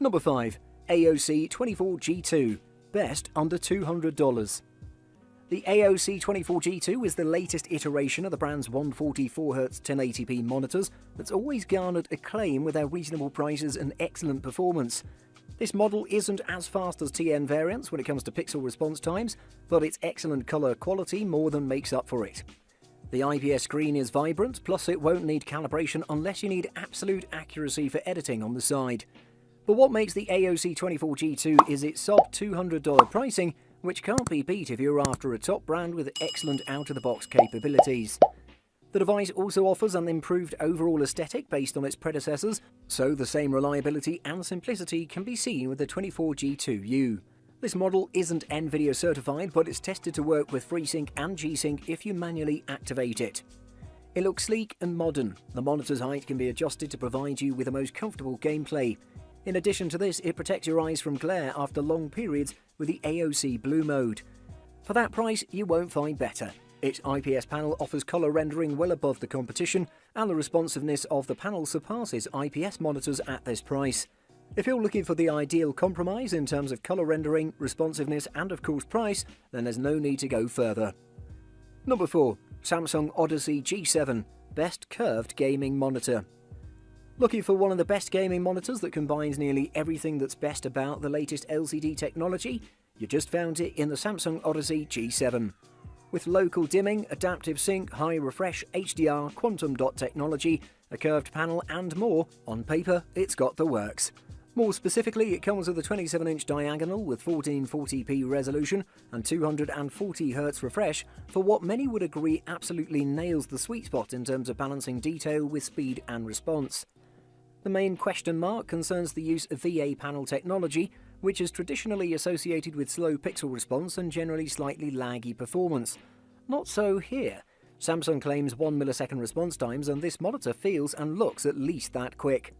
Number 5. AOC 24G2, best under $200. The AOC 24G2 is the latest iteration of the brand's 144Hz 1080p monitors that's always garnered acclaim with their reasonable prices and excellent performance. This model isn't as fast as TN variants when it comes to pixel response times, but its excellent colour quality more than makes up for it. The IPS screen is vibrant, plus it won't need calibration unless you need absolute accuracy for editing on the side. But what makes the AOC 24G2 is its sub-$200 pricing, which can't be beat if you're after a top brand with excellent out-of-the-box capabilities. The device also offers an improved overall aesthetic based on its predecessors, so the same reliability and simplicity can be seen with the 24G2U. This model isn't NVIDIA certified, but it's tested to work with FreeSync and G-Sync if you manually activate it. It looks sleek and modern. The monitor's height can be adjusted to provide you with the most comfortable gameplay. In addition to this, it protects your eyes from glare after long periods with the AOC Blue mode. For that price, you won't find better. Its IPS panel offers colour rendering well above the competition, and the responsiveness of the panel surpasses IPS monitors at this price. If you're looking for the ideal compromise in terms of colour rendering, responsiveness and of course price, then there's no need to go further. Number 4. Samsung Odyssey G7, best curved gaming monitor. Looking for one of the best gaming monitors that combines nearly everything that's best about the latest LCD technology? You just found it in the Samsung Odyssey G7. With local dimming, adaptive sync, high refresh, HDR, quantum dot technology, a curved panel and more, on paper it's got the works. More specifically, it comes with a 27-inch diagonal with 1440p resolution and 240Hz refresh for what many would agree absolutely nails the sweet spot in terms of balancing detail with speed and response. The main question mark concerns the use of VA panel technology, which is traditionally associated with slow pixel response and generally slightly laggy performance. Not so here. Samsung claims 1 millisecond response times, and this monitor feels and looks at least that quick.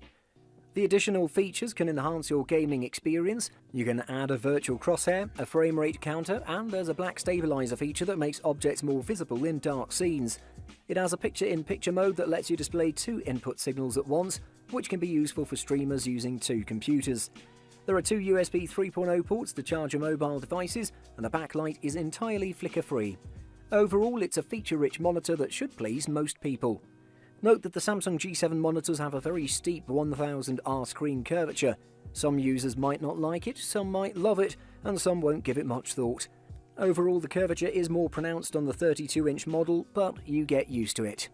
The additional features can enhance your gaming experience. You can add a virtual crosshair, a frame rate counter, and there's a black stabilizer feature that makes objects more visible in dark scenes. It has a picture-in-picture mode that lets you display 2 input signals at once, which can be useful for streamers using 2 computers. There are 2 USB 3.0 ports to charge your mobile devices, and the backlight is entirely flicker-free. Overall, it's a feature-rich monitor that should please most people. Note that the Samsung G7 monitors have a very steep 1000R screen curvature. Some users might not like it, some might love it, and some won't give it much thought. Overall, the curvature is more pronounced on the 32-inch model, but you get used to it.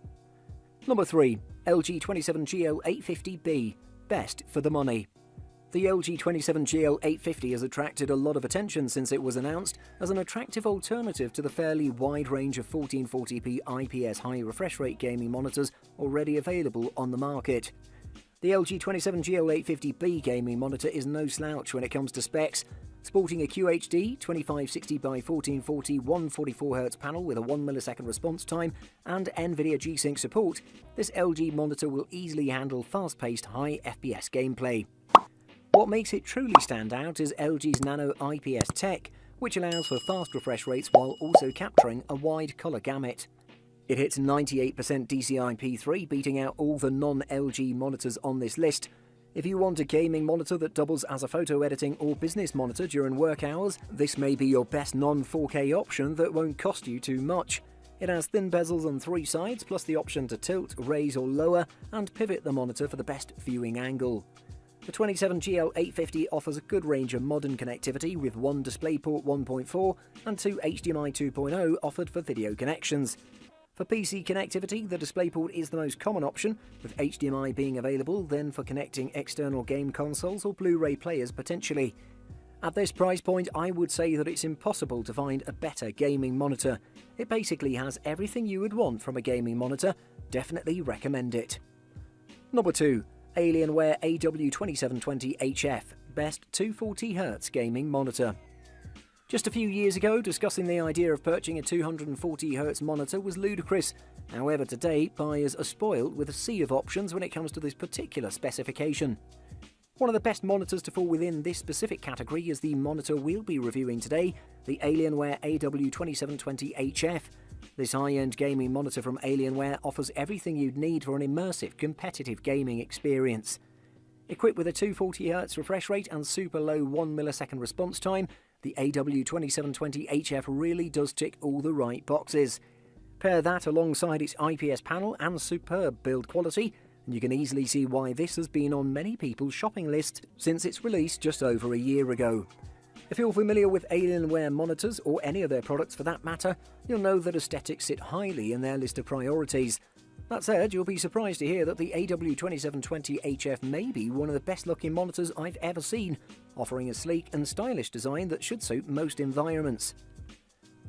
Number 3. LG 27GL850B, best for the money. The LG 27GL850 has attracted a lot of attention since it was announced as an attractive alternative to the fairly wide range of 1440p IPS high refresh rate gaming monitors already available on the market. The LG 27GL850B gaming monitor is no slouch when it comes to specs. Sporting a QHD 2560x1440 144Hz panel with a 1 millisecond response time and NVIDIA G-Sync support, this LG monitor will easily handle fast-paced high FPS gameplay. What makes it truly stand out is LG's Nano IPS tech, which allows for fast refresh rates while also capturing a wide colour gamut. It hits 98% DCI-P3, beating out all the non-LG monitors on this list. If you want a gaming monitor that doubles as a photo editing or business monitor during work hours, this may be your best non-4K option that won't cost you too much. It has thin bezels on 3 sides, plus the option to tilt, raise or lower, and pivot the monitor for the best viewing angle. The 27GL850 offers a good range of modern connectivity with 1 DisplayPort 1.4 and 2 HDMI 2.0 offered for video connections. For PC connectivity, the DisplayPort is the most common option, with HDMI being available then for connecting external game consoles or Blu-ray players potentially. At this price point, I would say that it's impossible to find a better gaming monitor. It basically has everything you would want from a gaming monitor. Definitely recommend it. Number 2. Alienware AW2720HF, best 240Hz gaming monitor. Just a few years ago, discussing the idea of purchasing a 240Hz monitor was ludicrous. However, today, buyers are spoiled with a sea of options when it comes to this particular specification. One of the best monitors to fall within this specific category is the monitor we'll be reviewing today, the Alienware AW2720HF. This high-end gaming monitor from Alienware offers everything you'd need for an immersive, competitive gaming experience. Equipped with a 240Hz refresh rate and super low 1 millisecond response time, the AW2720HF really does tick all the right boxes. Pair that alongside its IPS panel and superb build quality, and you can easily see why this has been on many people's shopping lists since its release just over a year ago. If you're familiar with Alienware monitors, or any of their products for that matter, you'll know that aesthetics sit highly in their list of priorities. That said, you'll be surprised to hear that the AW2720HF may be one of the best looking monitors I've ever seen, offering a sleek and stylish design that should suit most environments.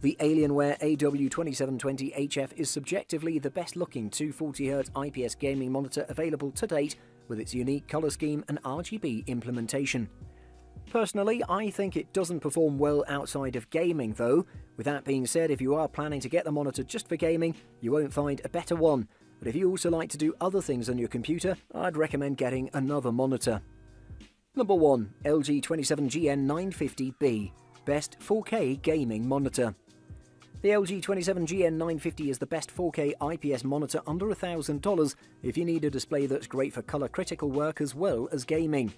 The Alienware AW2720HF is subjectively the best looking 240Hz IPS gaming monitor available to date, with its unique colour scheme and RGB implementation. Personally, I think it doesn't perform well outside of gaming though. With that being said, if you are planning to get the monitor just for gaming, you won't find a better one. But if you also like to do other things on your computer, I'd recommend getting another monitor. Number 1. LG 27GN950B, Best 4K Gaming Monitor. The LG 27GN950 is the best 4K IPS monitor under $1,000 if you need a display that's great for colour critical work as well as gaming.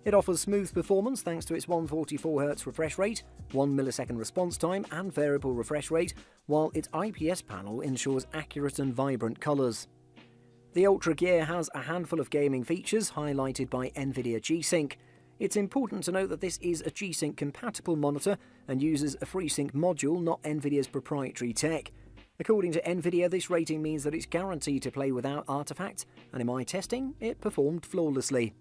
It offers smooth performance thanks to its 144Hz refresh rate, 1 millisecond response time and variable refresh rate, while its IPS panel ensures accurate and vibrant colours. The Ultra Gear has a handful of gaming features highlighted by NVIDIA G-Sync. It's important to note that this is a G-Sync compatible monitor and uses a FreeSync module, not NVIDIA's proprietary tech. According to NVIDIA, this rating means that it's guaranteed to play without artifacts, and in my testing, it performed flawlessly.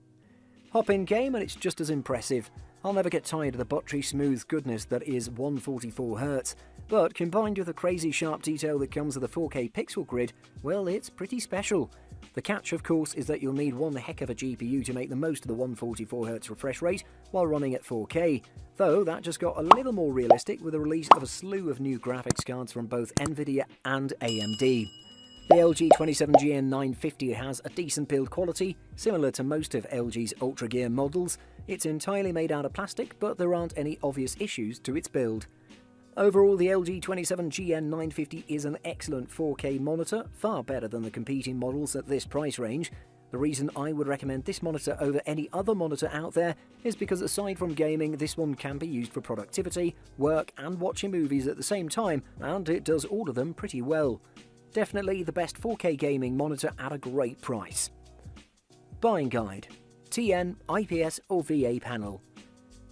Hop in game and it's just as impressive. I'll never get tired of the buttery smooth goodness that is 144Hz, but combined with the crazy sharp detail that comes with the 4K pixel grid, well, it's pretty special. The catch, of course, is that you'll need one heck of a GPU to make the most of the 144Hz refresh rate while running at 4K, though that just got a little more realistic with the release of a slew of new graphics cards from both NVIDIA and AMD. The LG 27GN950 has a decent build quality, similar to most of LG's Ultra Gear models. It's entirely made out of plastic, but there aren't any obvious issues to its build. Overall, the LG 27GN950 is an excellent 4K monitor, far better than the competing models at this price range. The reason I would recommend this monitor over any other monitor out there is because aside from gaming, this one can be used for productivity, work and watching movies at the same time, and it does all of them pretty well. Definitely the best 4K gaming monitor at a great price. Buying guide: TN, IPS or VA panel.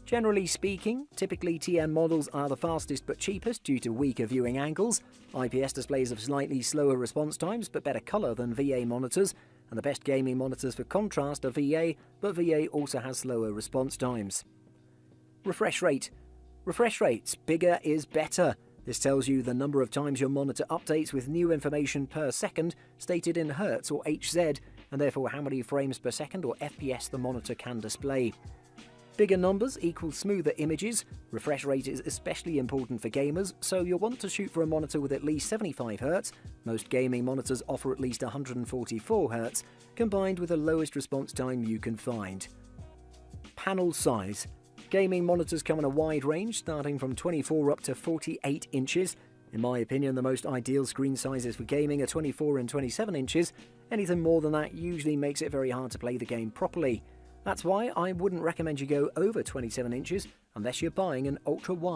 Generally speaking, typically TN models are the fastest but cheapest due to weaker viewing angles. IPS displays have slightly slower response times but better colour than VA monitors, and the best gaming monitors for contrast are VA, but VA also has slower response times. Refresh rate. Refresh rates, bigger is better. This tells you the number of times your monitor updates with new information per second, stated in Hz or Hz, and therefore how many frames per second or FPS the monitor can display. Bigger numbers equal smoother images. Refresh rate is especially important for gamers, so you'll want to shoot for a monitor with at least 75Hz. Most gaming monitors offer at least 144Hz, combined with the lowest response time you can find. Panel size. Gaming monitors come in a wide range, starting from 24 up to 48 inches. In my opinion, the most ideal screen sizes for gaming are 24 and 27 inches. Anything more than that usually makes it very hard to play the game properly. That's why I wouldn't recommend you go over 27 inches unless you're buying an ultra-wide